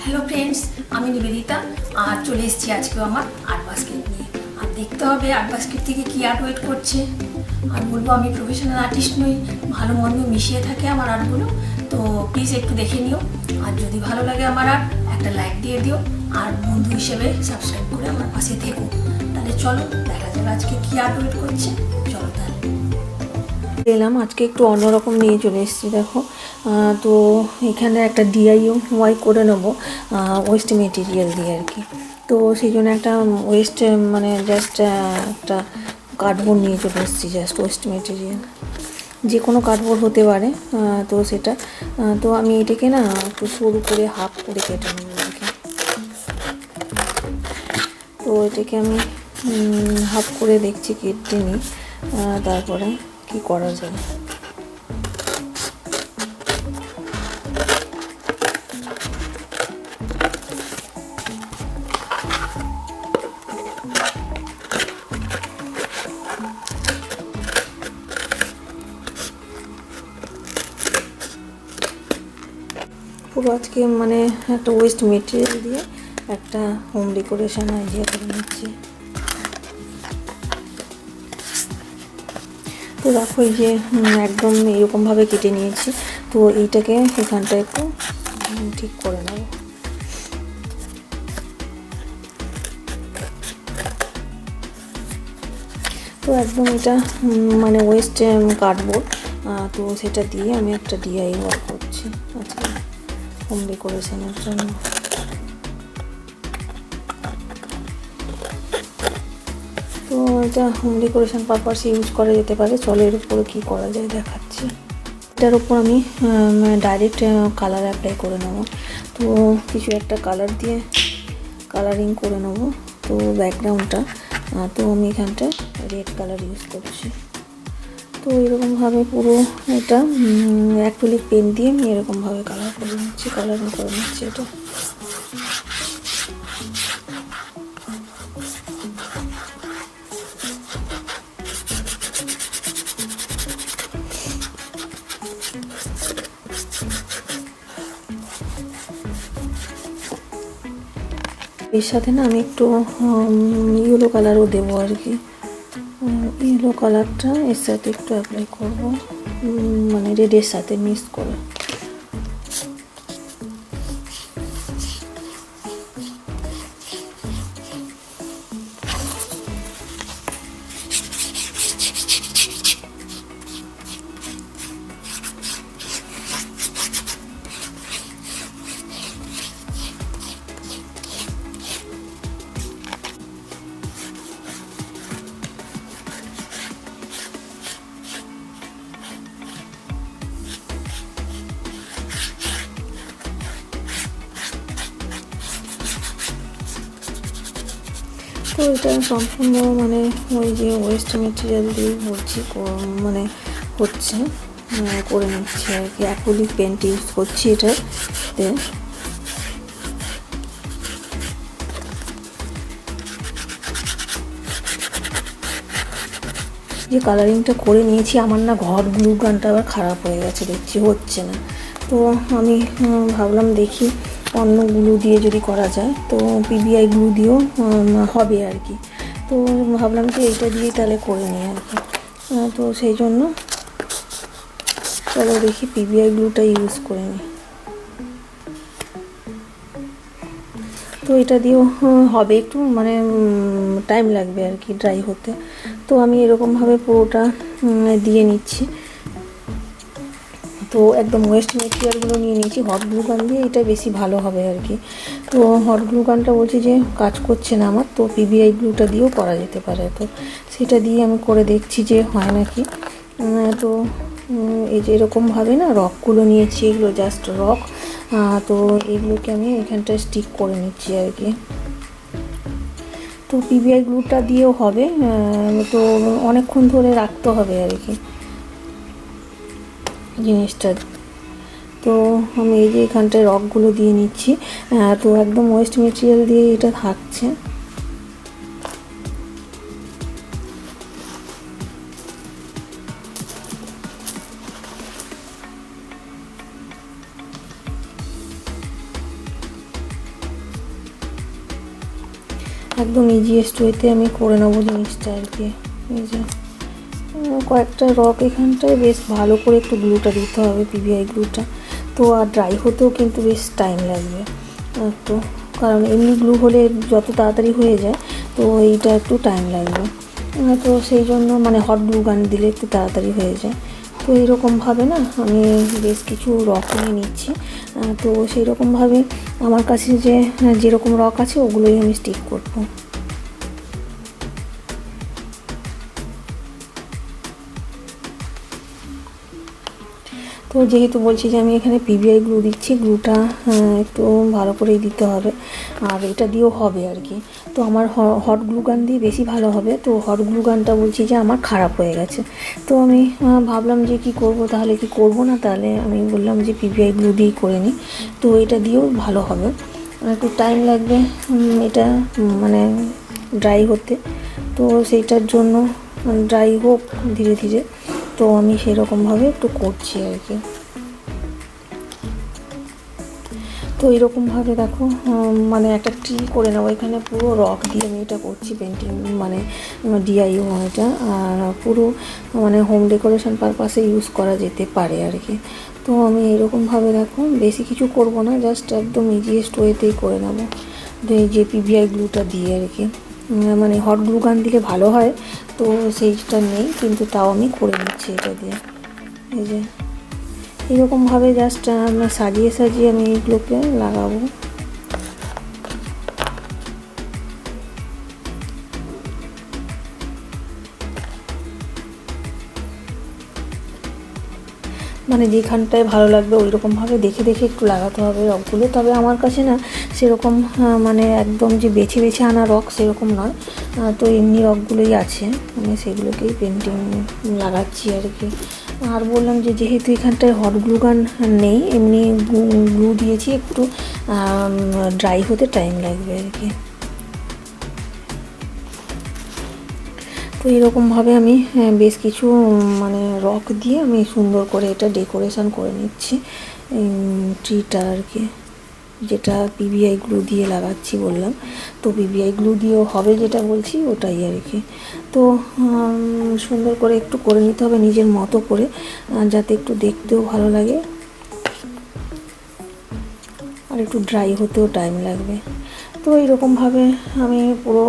Hello friends, আমি নিবেদিতা আর চলে এসেছি আজকে আমার আর্ট বাস্কেট নিয়ে। আর দেখতে হবে আর্ট বাস্কেট থেকে কী আর্ট ওয়েট করছে। আর বলবো আমি প্রফেশনাল আর্টিস্ট নই, ভালো মন্দ মিশিয়ে থাকে আমার আর্টগুলো। তো প্লিজ একটু দেখে নিও, আর যদি ভালো লাগে আমার আর্ট একটা লাইক দিয়ে দিও, আর বন্ধু হিসেবে সাবস্ক্রাইব করে আমার পাশে থেকো। তাহলে চলো দেখা যাবে আজকে কী আর্ট ওয়েট করছে। চলো তাহলে এলাম, আজকে একটু অন্যরকম নিয়ে চলে এসেছি। দেখো, তো এখানে একটা DIY করে নেবো ওয়েস্ট মেটেরিয়াল দিয়ে আর কি। তো সেই জন্য একটা ওয়েস্ট মানে জাস্ট একটা কার্ডবোর্ড নিয়ে চলে এসেছি। জাস্ট ওয়েস্ট মেটেরিয়াল যে কোনো কার্ডবোর্ড হতে পারে। তো সেটা তো আমি এটাকে না একটু সরু করে হাফ করে কেটে নেব আর কি। তো এটাকে আমি হাফ করে দেখছি কেটে নিই, তারপরে কি করা যায়। পুরো আজকে মানে একটা ওয়েস্ট মেটেরিয়াল দিয়ে একটা হোম ডেকোরেশন আইডিয়া করে নিচ্ছি। তো দেখো, এই যে একদম এরকমভাবে কেটে নিয়েছি। তো এইটাকে এখানটা একটু ঠিক করে নেব। তো একদম এটা মানে ওয়েস্ট কার্ডবোর্ড, তো সেটা দিয়ে আমি একটা DIY করছি আজকে হোম ডেকোরেশনের জন্য। তো এটা হোম ডেকোরেশন পারপাসে ইউজ করা যেতে পারে। চলো এর উপরে কী করা যায় দেখাচ্ছি। এটার উপর আমি ডাইরেক্ট কালার অ্যাপ্লাই করে নেব। তো কিছু একটা কালার দিয়ে কালারিং করে নেব। তো ব্যাকগ্রাউন্ডটা তো আমি এখানটা রেড কালার ইউজ করছি। তো এরকমভাবে পুরো এটা অ্যাক্রিলিক পেন দিয়ে আমি এরকমভাবে কালারিং করে নিচ্ছি এটা। এর সাথে না আমি একটু ইয়েলো কালারও দেবো আর কি। ইয়েলো কালারটা এর সাথে একটু অ্যাপ্লাই করবো, মানে রেডের সাথে মিক্স করে। তো এটা সম্পূর্ণ মানে ওই যে ওয়েস্ট মেটেরিয়াল দিয়ে বলছি মানে হচ্ছে করে নিচ্ছি আর কি। অ্যাক্রিলিক পেন্ট ইউজ করছি এটাতে। যে কালারিংটা করে নিয়েছি, আমার না ঘর গ্লু গানটা আবার খারাপ হয়ে গেছে, দেখছি হচ্ছে না। তো আমি ভাবলাম দেখি অন্য গ্লু দিয়ে যদি করা যায়, তো PBI গ্লু দিয়েও হবে আর কি। তো ভাবলাম যে এইটা দিয়েই তাহলে করে নিই আর কি। তো সেই জন্য চলো দেখি PBI গ্লুটা ইউজ করে নিই। তো এটা দিয়েও হবে, একটু মানে টাইম লাগবে আর কি ড্রাই হতে। তো আমি এরকমভাবে পুরোটা দিয়ে নিচ্ছি। তো একদম ওয়েস্ট মেটেরিয়ালগুলো নিয়ে নিয়েছি। হট গ্লু গান দিয়ে এটা বেশি ভালো হবে আর কি। তো হট গ্লু গানটা বলছি যে কাজ করছে না আমার, তো PBI গ্লুটা দিয়েও করা যেতে পারে। তো সেটা দিয়ে আমি করে দেখছি যে হয় নাকি। তো এই যে এরকমভাবে না রকগুলো নিয়েছি, এগুলো জাস্ট রক। তো এগুলোকে আমি এখানটায় স্টিক করে নিচ্ছি আর কি। তো PBI গ্লুটা দিয়েও হবে, তো অনেকক্ষণ ধরে রাখতে হবে আর কি জিনিসটা। তো আমি এই যে এখানটায় রকগুলো দিয়ে নিচ্ছি। তো একদম ওয়েস্ট মেটেরিয়াল দিয়ে এটা থাকছে। একদম ইজিয়েস্ট ওয়েতে আমি করে নেবো জিনিসটা আর কি। এই যে কয়েকটা রক এখানটায় বেশ ভালো করে একটু গ্লুটা দিতে হবে, পিভিআই গ্লুটা। তো আর ড্রাই হতেও কিন্তু বেশ টাইম লাগবে একটু, কারণ এমনি গ্লু হলে যত তাড়াতাড়ি হয়ে যায়, তো এইটা একটু টাইম লাগবে। তো সেই জন্য মানে হট গ্লু গান দিলে একটু তাড়াতাড়ি হয়ে যায়। তো এইরকমভাবে না আমি বেশ কিছু রক নিয়ে নিচ্ছি। তো সেই রকমভাবে আমার কাছে যেরকম রক আছে ওগুলোই আমি স্টিক করবো। তো যেহেতু বলছি যে আমি এখানে পিভিআই গ্লু দিচ্ছি, গ্লুটা একটু ভালো করেই দিতে হবে, আর এটা দিয়েও হবে আর কি। তো আমার হট গ্লু গান দিয়ে বেশি ভালো হবে। তো হট গ্লু গানটা বলছি যে আমার খারাপ হয়ে গেছে। তো আমি ভাবলাম যে কি করব, তাহলে কি করব না, তাহলে আমি বললাম যে পিভিআই গ্লু দিয়েই করে নিই। তো এটা দিয়েও ভালো হবে, একটু টাইম লাগবে এটা মানে ড্রাই হতে। তো সেইটার জন্য ড্রাই হোক ধীরে ধীরে, তো আমি সেরকমভাবে একটু করছি আর কি। তো এরকমভাবে দেখো মানে একটা ট্রি করে নেবো। এখানে পুরো রক দিয়ে আমি এটা করছি পেন্টিং, মানে ডিআইওয়াই এটা, আর পুরো মানে হোম ডেকোরেশন পারপাসে ইউজ করা যেতে পারে আর কি। তো আমি এরকমভাবে দেখো বেশি কিছু করব না, জাস্ট একদম ইজিয়েস্ট ওয়েতেই করে নেবো এই যে পিভিআই গ্লুটা দিয়ে আর কি। মানে হট গ্লু গান দিলে ভালো হয়, তো সেইটা নেই, কিন্তু তাও আমি করে নিচ্ছি এটা দিয়ে। এই যে এরকমভাবে জাস্ট সাজিয়ে সাজিয়ে আমি এইগুলোকে লাগাবো। মানে যেখানটায় ভালো লাগবে ওই রকমভাবে দেখে দেখে একটু লাগাতে হবে রকগুলো। তবে আমার কাছে না সেরকম মানে একদম যে বেছে বেছে আনা রক সেরকম নয়, তো এমনি রকগুলোই আছে, আমি সেগুলোকেই পেন্টিং লাগাচ্ছি আর কি। আর বললাম যে যেহেতু এখানটায় হট গ্লু গান নেই, এমনি গ্লু দিয়েছি, একটু ড্রাই হতে টাইম লাগবে আর কি। তো এরকমভাবে আমি বেশ কিছু মানে রক দিয়ে আমি সুন্দর করে এটা ডেকোরেশন করে নিচ্ছি ট্রিটা আর কি, যেটা পিভিআই গ্লু দিয়ে লাগাচ্ছি বললাম। তো পিভিআই গ্লু দিয়েও হবে যেটা বলছি ওটাই আর কি। তো সুন্দর করে একটু করে নিতে হবে নিজের মতো করে, যাতে একটু দেখতেও ভালো লাগে, আর একটু ড্রাই হতেও টাইম লাগবে। তো এইরকমভাবে আমি পুরো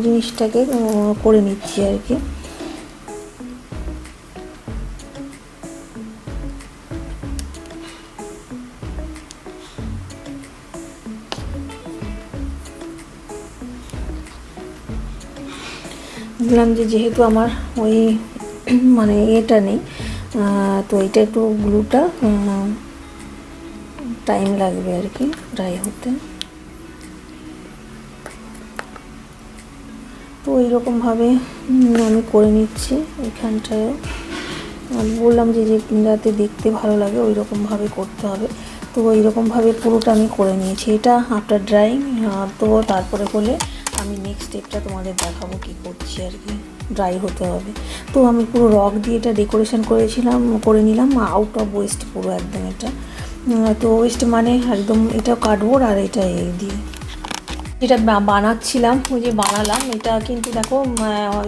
জিনিসটাকে করে নিচ্ছি আর কি। বললাম যে যেহেতু আমার ওই মানে এটা নেই, তো এটা একটু গ্লুটা টাইম লাগবে আর কি ড্রাই হতে। তো এইরকমভাবে আমি করে নিচ্ছি এখানটায়ও। বললাম যে যাতে দেখতে ভালো লাগে ওই রকমভাবে করতে হবে। তো এইরকমভাবে পুরোটা আমি করে নিয়েছি, এটা আফটার ড্রাইং। তো তারপরে হলে আমি নেক্সট স্টেপটা তোমাদের দেখাবো কি করছি আর কি। ড্রাই হতে হবে। তো আমি পুরো রক দিয়ে এটা ডেকোরেশন করে নিলাম আউট অফ ওয়েস্ট পুরো একদম এটা। তো ওয়েস্ট মানে একদম এটা কার্ডবোর্ড আর এটা এই দিয়ে যেটা বানাচ্ছিলাম, ওই যে বানালাম এটা, কিন্তু দেখো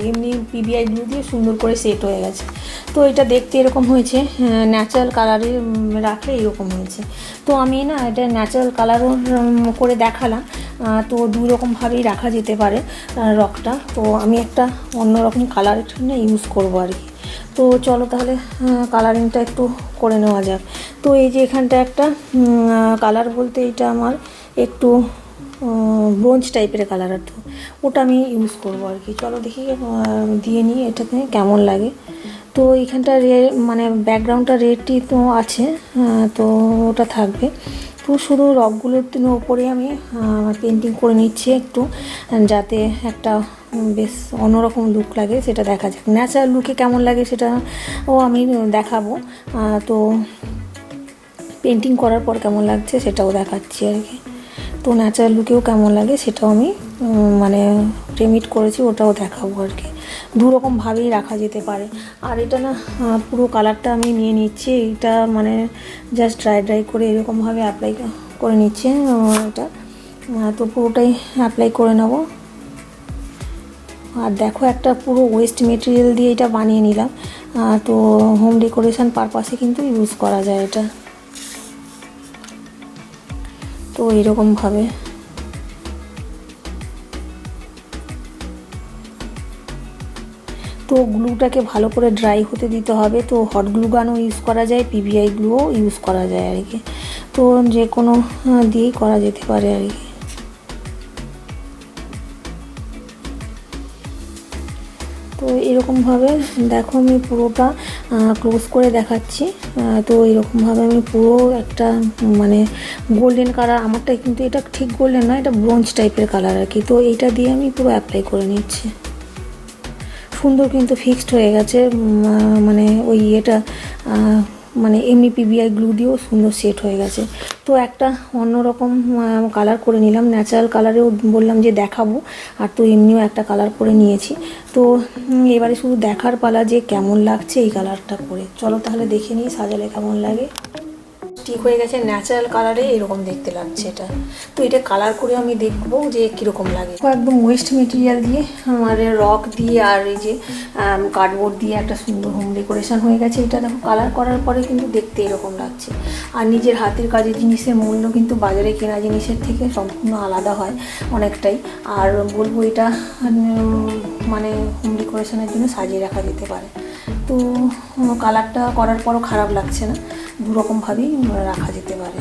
এমনি পিভিআই গ্লু দিয়ে সুন্দর করে সেট হয়ে গেছে। তো এটা দেখতে এরকম হয়েছে, ন্যাচারাল কালারে রাখলে এরকম হয়েছে। তো আমি না এটা ন্যাচারাল কালারও করে দেখালাম। তো দুই রকমভাবেই রাখা যেতে পারে রকটা। তো আমি একটা অন্যরকম কালারের ইউজ করবো আর কি। তো চলো তাহলে কালারিংটা একটু করে নেওয়া যাক। তো এই যে এখানটা একটা কালার বলতে এটা আমার একটু ব্রোঞ্জ টাইপের কালার, আর তো ওটা আমি ইউজ করবো আর কি। চলো দেখি দিয়ে নিই এটাতে কেমন লাগে। তো এইখানটা মানে ব্যাকগ্রাউন্ডটা রেডই তো আছে, তো ওটা থাকবে। তো শুধু রকগুলোর ওপরে আমি পেন্টিং করে নিচ্ছি একটু, যাতে একটা বেশ অন্যরকম লুক লাগে, সেটা দেখা যাক। ন্যাচারাল লুকে কেমন লাগে সেটাও আমি দেখাবো। তো পেন্টিং করার পর কেমন লাগছে সেটাও দেখাচ্ছি আর কি। তো ন্যাচারাল লুকেও কেমন লাগে সেটাও আমি মানে প্রেমিট করেছি ওটাও দেখাবো আর কি। দুরকমভাবেই রাখা যেতে পারে। আর এটা না পুরো কালারটা আমি নিয়ে নিচ্ছি, এটা মানে জাস্ট ড্রাই করে এরকমভাবে অ্যাপ্লাই করে নিচ্ছি এটা। তো পুরোটাই অ্যাপ্লাই করে নেব। আর দেখো একটা পুরো ওয়েস্ট মেটেরিয়াল দিয়ে এটা বানিয়ে নিলাম। তো হোম ডেকোরেশন পারপাসে কিন্তু ইউজ করা যায় এটা। তো এরকমভাবে তো গ্লুটাকে ভালো করে ড্রাই হতে দিতে হবে। তো হট গ্লু গানও ইউজ করা যায়, পিভিআই গ্লুও ইউজ করা যায় আর কি। তো যে কোনো দিয়েই করা যেতে পারে আর কি। তো এরকমভাবে দেখো আমি পুরোটা ক্লোজ করে দেখাচ্ছি। তো এরকমভাবে আমি পুরো একটা মানে গোল্ডেন কালার, আমারটা কিন্তু এটা ঠিক গোল্ডেন না, এটা ব্রোঞ্জ টাইপের কালার আর কি। তো এইটা দিয়ে আমি পুরো অ্যাপ্লাই করে নিচ্ছি। সুন্দর কিন্তু ফিক্সড হয়ে গেছে, মানে ওই এটা মানে এমনি পিভিআই গ্লু দিয়েও সুন্দর সেট হয়ে গেছে। তো একটা অন্যরকম কালার করে নিলাম, ন্যাচারাল কালারেও বললাম যে দেখাবো, আর তো এমনিও একটা কালার করে নিয়েছি। তো এবারে শুধু দেখার পালা যে কেমন লাগছে এই কালারটা করে। চলো তাহলে দেখে নিই সাজালে কেমন লাগে। ঠিক হয়ে গেছে, ন্যাচারাল কালারে এরকম দেখতে লাগছে এটা। তো এটা কালার করে আমি দেখবো যে কীরকম লাগে। একদম ওয়েস্ট মেটেরিয়াল দিয়ে আমার রক দিয়ে আর এই যে কার্ডবোর্ড দিয়ে একটা সুন্দর হোম ডেকোরেশন হয়ে গেছে। এটা দেখো কালার করার পরে কিন্তু দেখতে এরকম লাগছে। আর নিজের হাতের কাজের জিনিসের মূল্য কিন্তু বাজারে কেনা জিনিসের থেকে সম্পূর্ণ আলাদা হয় অনেকটাই। আর বলবো এটা মানে হোম ডেকোরেশনের জন্য সাজিয়ে রাখা যেতে পারে। তো কালারটা করার পরও খারাপ লাগছে না, দুরকমভাবেই রাখা যেতে পারে।